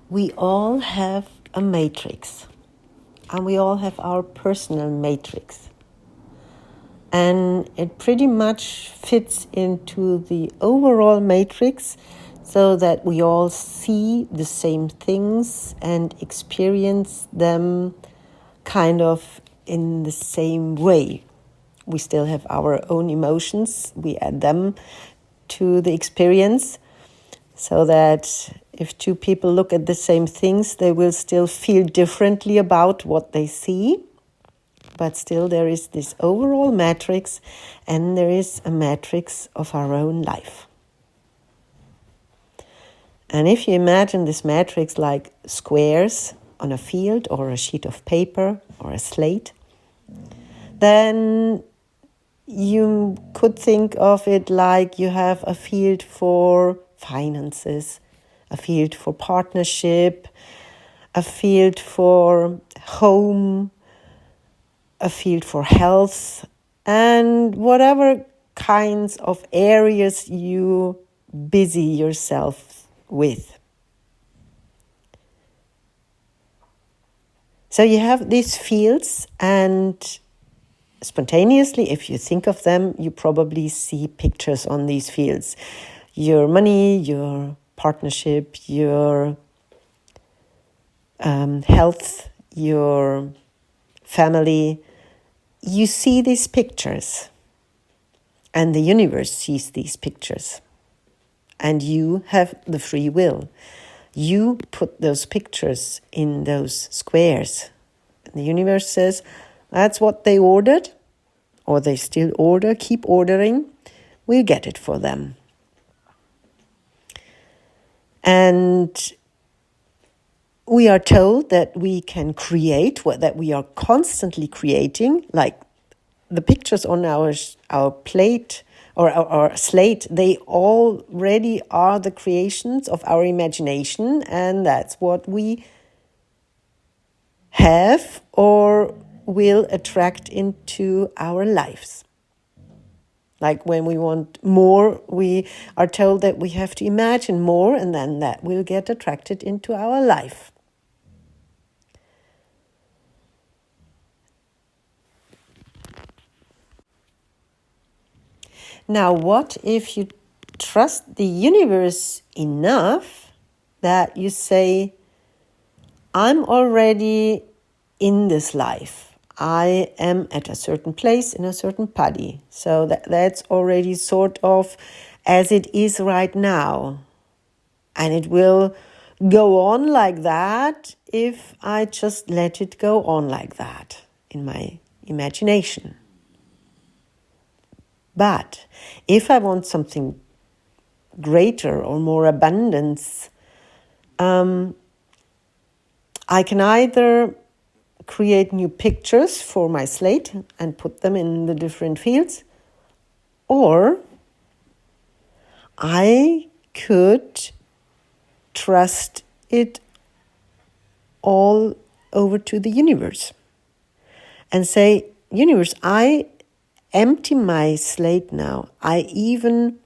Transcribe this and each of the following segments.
We all have a matrix, and we all have our personal matrix. And it pretty much fits into the overall matrix so that we all see the same things and experience them kind of in the same way. We still have our own emotions, we add them to the experience, so that if two people look at the same things, they will still feel differently about what they see. But still there is this overall matrix, and there is a matrix of our own life. And if you imagine this matrix like squares on a field or a sheet of paper or a slate, then you could think of it like you have a field for finances, a field for partnership, a field for home, a field for health, and whatever kinds of areas you busy yourself with. So you have these fields, and spontaneously, if you think of them, you probably see pictures on these fields. Your money, your partnership, your health, your family. You see these pictures, and the universe sees these pictures. And you have the free will. You put those pictures in those squares. And the universe says, that's what they ordered, or they still order, keep ordering. We'll get it for them. And we are told that we can create, that we are constantly creating, like the pictures on our plate or our slate, they already are the creations of our imagination, and that's what we have or will attract into our lives. Like when we want more, we are told that we have to imagine more, and then that will get attracted into our life. Now, what if you trust the universe enough that you say, I'm already in this life. I am at a certain place in a certain body. So that's already sort of as it is right now. And it will go on like that if I just let it go on like that in my imagination. But if I want something greater or more abundance, I can either create new pictures for my slate and put them in the different fields, or I could trust it all over to the universe and say, universe, I empty my slate now. I even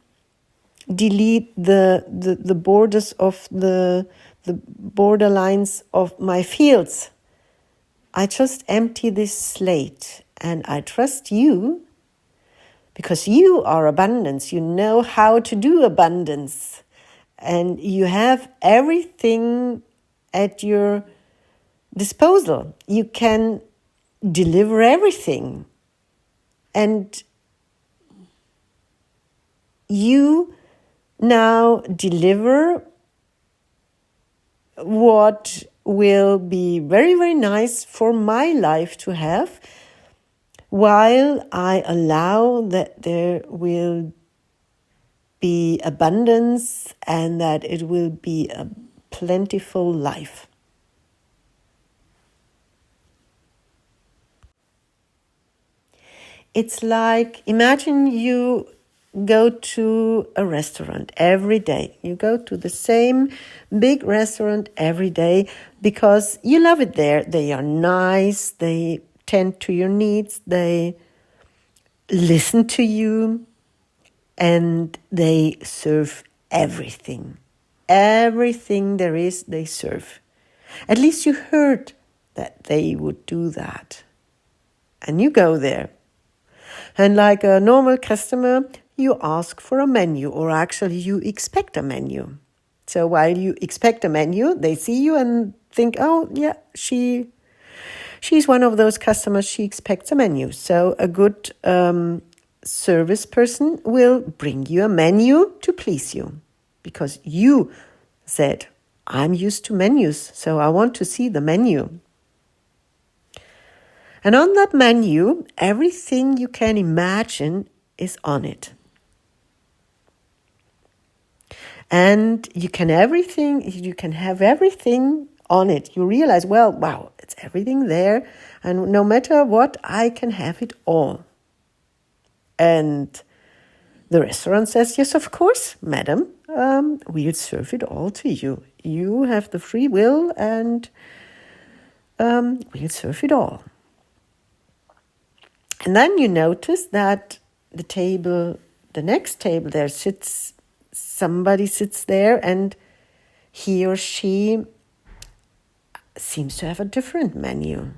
delete the borders of the borderlines of my fields. I just empty this slate, and I trust you because you are abundance. You know how to do abundance, and you have everything at your disposal. You can deliver everything. And you now deliver what will be very, very nice for my life to have, while I allow that there will be abundance and that it will be a plentiful life. It's like, imagine you go to a restaurant every day. You go to the same big restaurant every day because you love it there. They are nice. They tend to your needs. They listen to you, and they serve everything. everything there is they serve. At least you heard that they would do that. And you go there. And like a normal customer, you ask for a menu, or actually you expect a menu. So while you expect a menu, they see you and think, oh yeah, she's one of those customers, she expects a menu. So a good service person will bring you a menu to please you, because you said, I'm used to menus, so I want to see the menu. And on that menu, everything you can imagine is on it. And you can have everything on it. You realize, well, wow, it's everything there. And no matter what, I can have it all. And the restaurant says, yes, of course, madam, we'll serve it all to you. You have the free will, and we'll serve it all. And then you notice that the next table there somebody sits there, and he or she seems to have a different menu,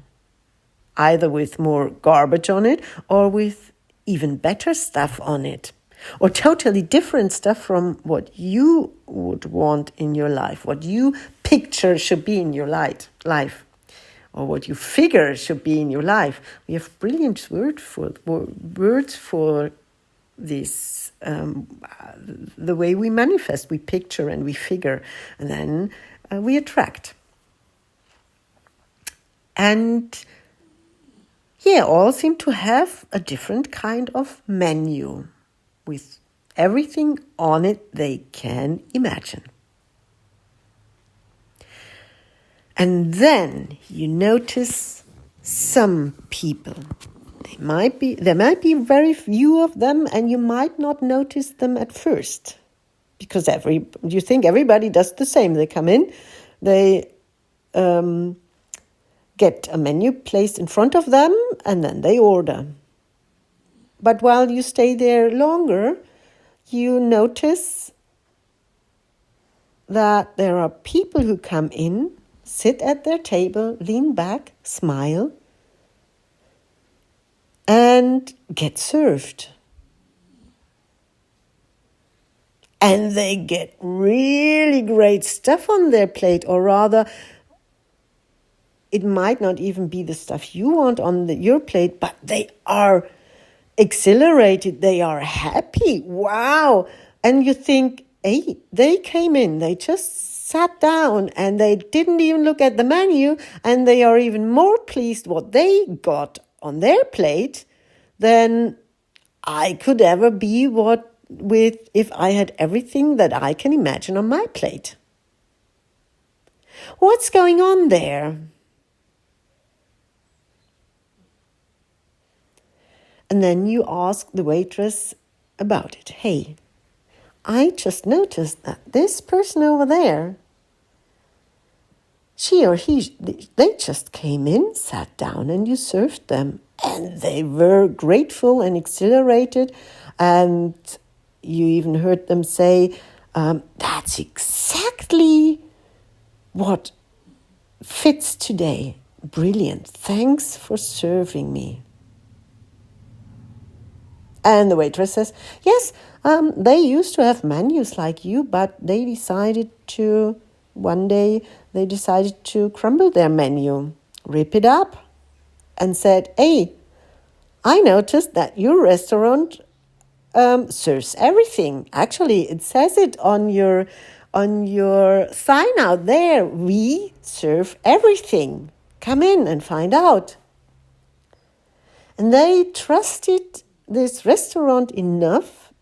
either with more garbage on it or with even better stuff on it, or totally different stuff from what you would want in your life, what you picture should be in your life, or what you figure should be in your life. We have brilliant words for this, the way we manifest. We picture and we figure, and then we attract. And all seem to have a different kind of menu with everything on it they can imagine. And then you notice some people. There might be very few of them, and you might not notice them at first, because you think everybody does the same. They come in, they get a menu placed in front of them, and then they order. But while you stay there longer, you notice that there are people who come in, sit at their table, lean back, smile, and get served. And they get really great stuff on their plate, or rather, it might not even be the stuff you want on your plate, but they are exhilarated, they are happy. Wow! And you think, hey, they came in, they just sat down, and they didn't even look at the menu, and they are even more pleased what they got on their plate than I could ever be if I had everything that I can imagine on my plate. What's going on there? And then you ask the waitress about it. Hey, I just noticed that this person over there, she or he, they just came in, sat down, and you served them. And they were grateful and exhilarated. And you even heard them say, that's exactly what fits today. Brilliant. Thanks for serving me. And the waitress says, yes, they used to have menus like you, but one day they decided to crumble their menu, rip it up, and said, hey, I noticed that your restaurant serves everything. Actually, it says it on your sign out there. We serve everything. Come in and find out. And they trusted this restaurant enough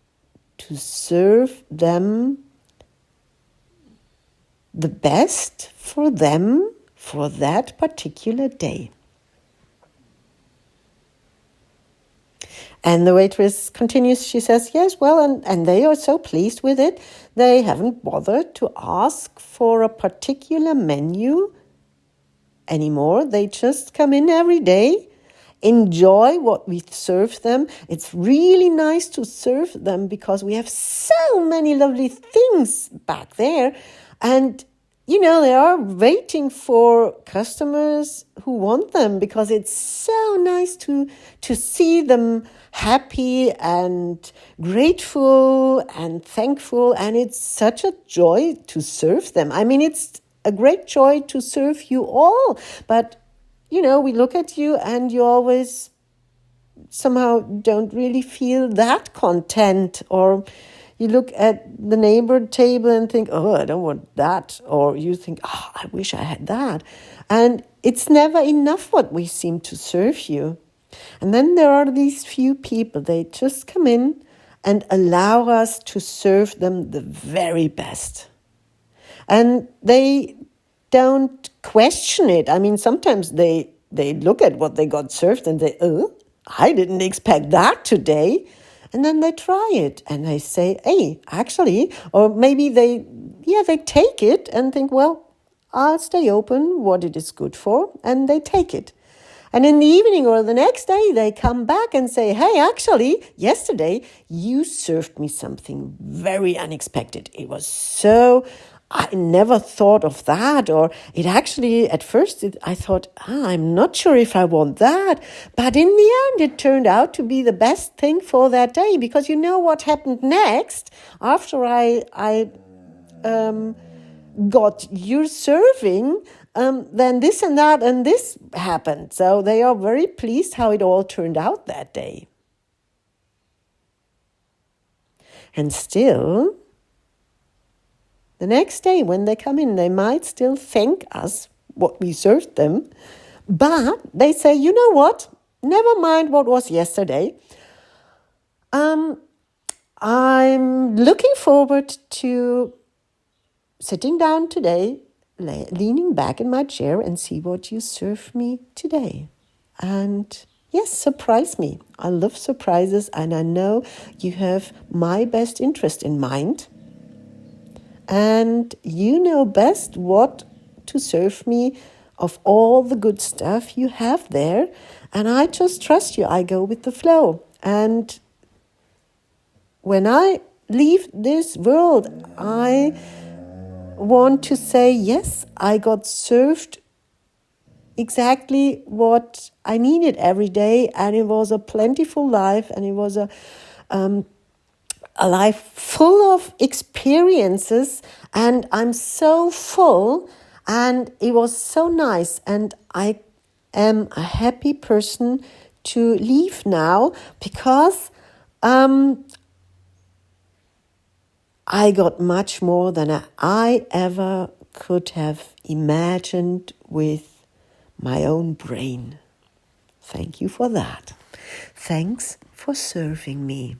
to serve them the best for them for that particular day. And the waitress continues, she says, yes, well, and they are so pleased with it, they haven't bothered to ask for a particular menu anymore. They just come in every day, enjoy what we serve them. It's really nice to serve them because we have so many lovely things back there. And, they are waiting for customers who want them because it's so nice to see them happy and grateful and thankful. And it's such a joy to serve them. I mean, it's a great joy to serve you all. But, we look at you and you always somehow don't really feel that content, or you look at the neighbor table and think, oh, I don't want that. Or you think, oh, I wish I had that. And it's never enough what we seem to serve you. And then there are these few people, they just come in and allow us to serve them the very best. And they don't question it. I mean, sometimes they look at what they got served and they, oh, I didn't expect that today. And then they try it and they say, hey, actually, or maybe they take it and think, well, I'll stay open, what it is good for, and they take it. And in the evening or the next day, they come back and say, hey, actually, yesterday you served me something very unexpected. It was so, I never thought of that. Or it actually, at first, I thought, I'm not sure if I want that. But in the end, it turned out to be the best thing for that day. Because you know what happened next? After I got your serving, then this and that and this happened. So they are very pleased how it all turned out that day. And still, the next day when they come in, they might still thank us what we served them. But they say, you know what? Never mind what was yesterday. I'm looking forward to sitting down today, leaning back in my chair and see what you serve me today. And yes, surprise me. I love surprises, and I know you have my best interest in mind. And you know best what to serve me of all the good stuff you have there. And I just trust you. I go with the flow. And when I leave this world, I want to say, yes, I got served exactly what I needed every day, and it was a plentiful life, and it was a life full of experiences, and I'm so full, and it was so nice, and I am a happy person to leave now because I got much more than I ever could have imagined with my own brain. Thank you for that. Thanks for serving me.